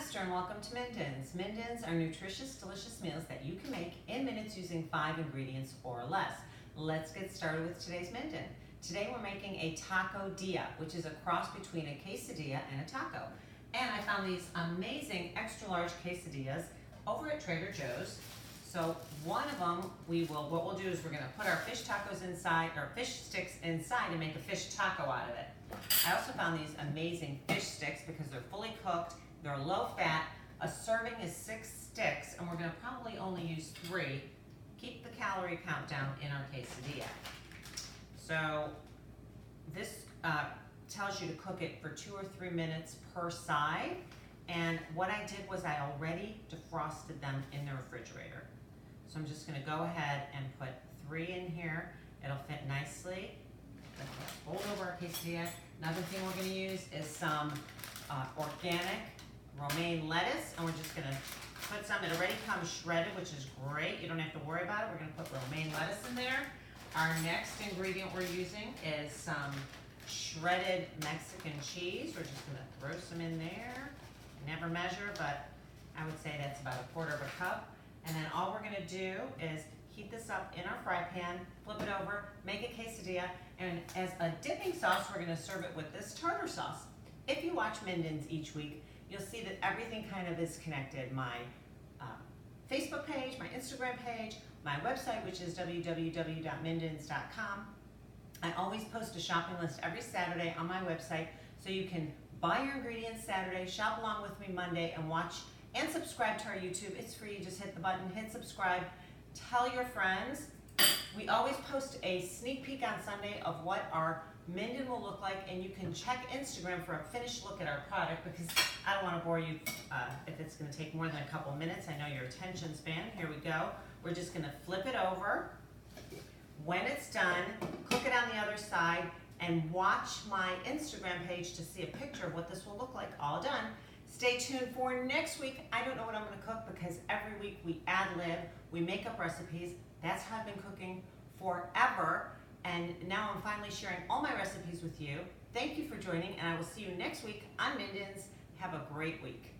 Esther and welcome to Minden's. Minden's are nutritious, delicious meals that you can make in minutes using 5 ingredients or less. Let's get started with today's Minden. Today we're making a Tacodilla, which is a cross between a quesadilla and a taco. And I found these amazing extra large quesadillas over at Trader Joe's. So one of them, what we'll do is we're gonna put our fish tacos inside, or fish sticks inside and make a fish taco out of it. I also found these amazing fish sticks because they're fully cooked, they're low fat. A serving is 6 sticks and we're gonna probably only use 3. Keep the calorie count down in our quesadilla. So this tells you to cook it for 2 or 3 minutes per side. And what I did was I already defrosted them in the refrigerator. So I'm just gonna go ahead and put 3 in here. It'll fit nicely. Fold over our quesadilla. Another thing we're gonna use is some organic romaine lettuce, and we're just gonna put some. It already comes shredded, which is great. You don't have to worry about it. We're gonna put romaine lettuce in there. Our next ingredient we're using is some shredded Mexican cheese. We're just gonna throw some in there. Never measure, but I would say that's about 1/4 cup. And then all we're gonna do is heat this up in our fry pan, flip it over, make a quesadilla, and as a dipping sauce, we're gonna serve it with this tartar sauce. If you watch Minden's each week, you'll see that everything kind of is connected. My Facebook page, my Instagram page, my website, which is www.mindens.com. I always post a shopping list every Saturday on my website, so you can buy your ingredients Saturday, shop along with me Monday, and watch and subscribe to our YouTube. It's free. Just hit the button, hit subscribe, tell your friends. We always post a sneak peek on Sunday of what our Minden will look like, and you can check Instagram for a finished look at our product because I don't want to bore you if it's going to take more than a couple minutes. I know your attention span. Here we go. We're just going to flip it over. When it's done, cook it on the other side and watch my Instagram page to see a picture of what this will look like all done. Stay tuned for next week. I don't know what I'm going to cook because every week we ad-lib, we make up recipes. That's how I've been cooking forever. And now I'm finally sharing all my recipes with you. Thank you for joining, and I will see you next week on Minden's. Have a great week.